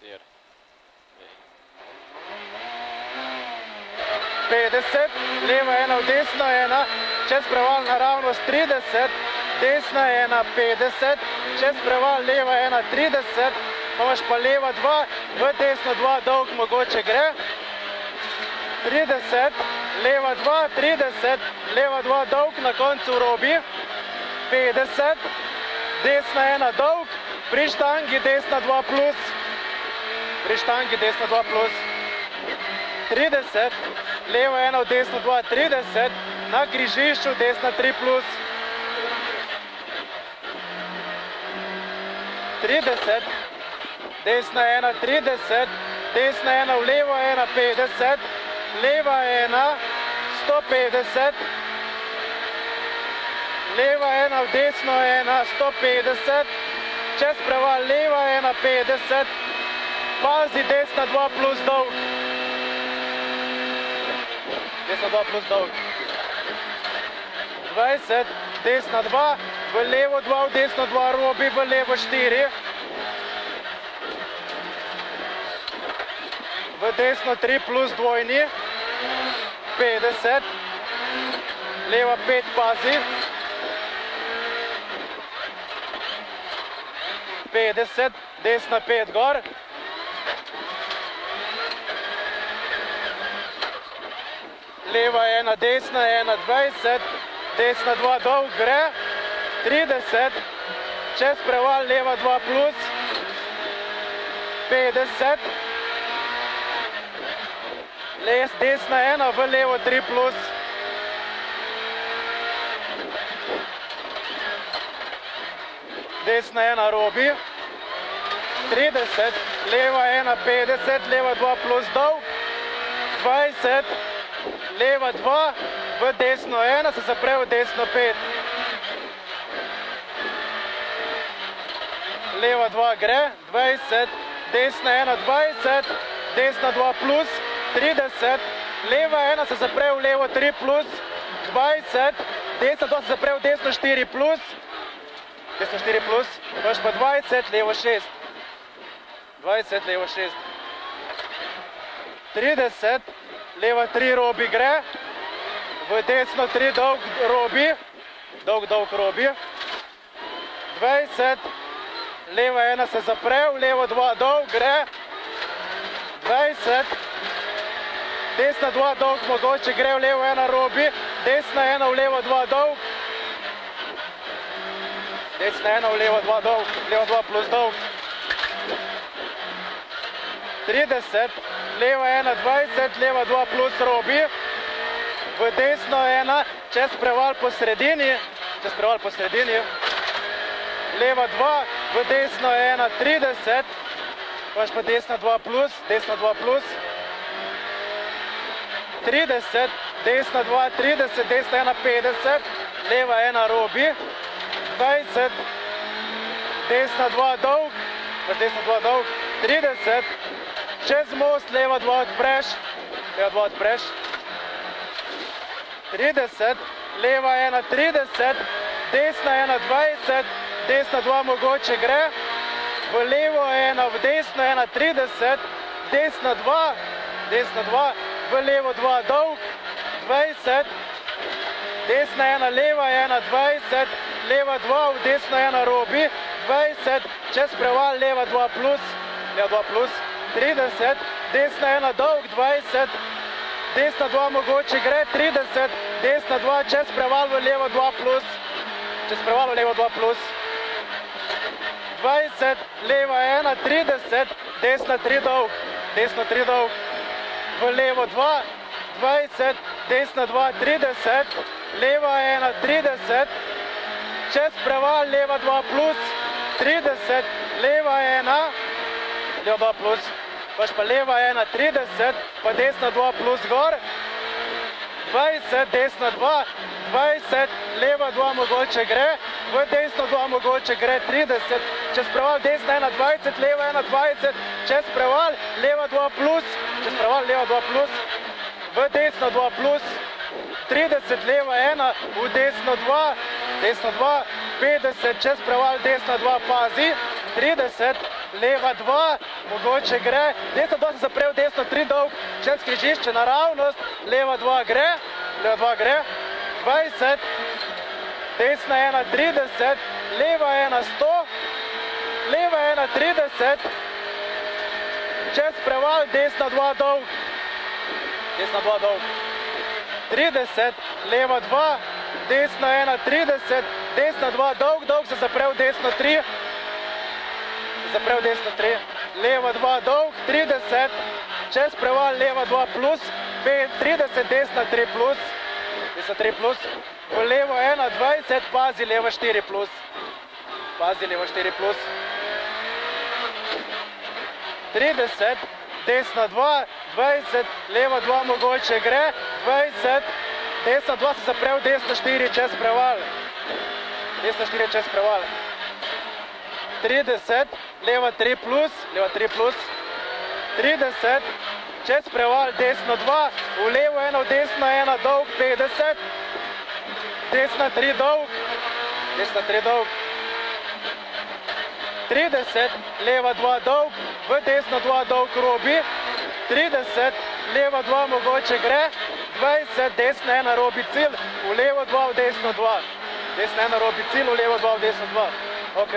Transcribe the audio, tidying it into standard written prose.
4. 50, leva 1 v desno 1, čez preval naravnost 30, desna 1, 50, čez preval leva 1, 30, imaš pa leva 2, v desno 2, dolg mogoče gre, 30, leva 2, 30, leva 2, dolg na koncu robi, 50, desna 1, dolg, pri štangi desna 2 plus, pri štangi desna 2 plus, 30, leva 1 v desno 2, 30, na križišču desna 3 plus, 30, desna 1, 30, desna 1 v levo 1, 50, leva 1, 150, leva 1 v desno 1, 150, čez preval leva 1, 50, pazi desna 2 plus dolg. Desna 2 plus dolg. 20, desna 2, v levo 2, v desno 2 robi, v levo 4. V desno 3 plus dvojni. 50. Leva 5 pazi. 50, desna 5 gor. Leva 1, desna 1, 20, desna 2 dolg gre, 30, čez preval leva 2 plus, 50, desna 1 v levo 3 plus, 1 robi, 30, leva 1, 50, leva 2 plus dolg, 20, leva 2, v desno 1, se zapre v desno 5. Leva 2 gre, 20, desna 1, 20, desna 2 plus, 30, leva 1 se zapre v levo 3 plus, 20, desna 2 se zapre v desno 4 plus, desno 4 plus, paš pa 20, levo 6. 20, levo 6. 30, leva 3 robi gre, v desno 3 dolg robi, dolg robi, 20, leva 1 se zapre, v levo 2 dolg gre, 20, desna 2 dolg mogoče gre, v levo 1 robi, desna 1 v levo 2 dolg, desna 1 v levo 2 dolg, levo 2 plus dolg, 30, leva 1, 20, leva 2 plus robi, v desno 1, čez preval po sredini, leva 2, v desno 1, 30, paš pa desna 2 plus, 30, desna 2, 30, desna 1, 50, leva 1 robi, 20, desna 2 dolg, paš desna 2 dolg, 30, čez most leva 2 odpreš, 30, leva 1, 30, desna 1, 20, desna 2 mogoče gre, v levo 1, v desno 1, 30, desna 2, v levo 2 dolg, 20, desna 1, leva 1, 20, leva 2, v desno 1 robi, 20, čez preval leva 2 plus, 30, desna 1 dolg, 20, desna 2 mogoče gre, 30, desna 2 čez preval v levo 2 plus, 20, leva 1, 30, desna 3 dolg, v levo 2, 20, desna 2, 30, leva 1, 30, čez preval leva 2 plus, 30, leva 1, leva 2 plus, paš pa leva 1, 30, pa desna 2 plus gor, 20, desna 2, 20, leva 2 mogoče gre, v desno 2 mogoče gre, 30, čez preval desna 1, 20, leva 1, 20, čez preval leva 2 plus, v desno 2 plus, 30, leva 1, v desno 2, 50, čez preval desna 2 pazi, 30, leva 2, mogoče gre, desno 2 se zapre v desno 3 dolg, čez križišče naravnost, leva 2 gre, 20, desna 1 30, leva 1 100, leva 1 30, čez preval, desna 2 dolg, 30, leva 2, desna 1 30, desna 2 dolg se zapre v desno 3, leva 2 dolg, 30, čez preval, leva 2 plus, 30, desna 3 plus, v levo 1 20, pazi leva 4 plus, 30, desna 2, 20, leva 2 mogoče gre, 20, desna 2 se zapre v desna 4 čez preval, 30, leva 3 plus, 30, čez preval, desno 2, v levo 1, v desno 1, dolg 50, desna 3 dolg, 30, leva 2 dolg, v desno 2 dolg robi, 30, leva 2 mogoče gre, 20, desna 1 robi cilj, v levo 2, v desno 2, desna 1 robi cilj, v levo 2, v desno 2, ok.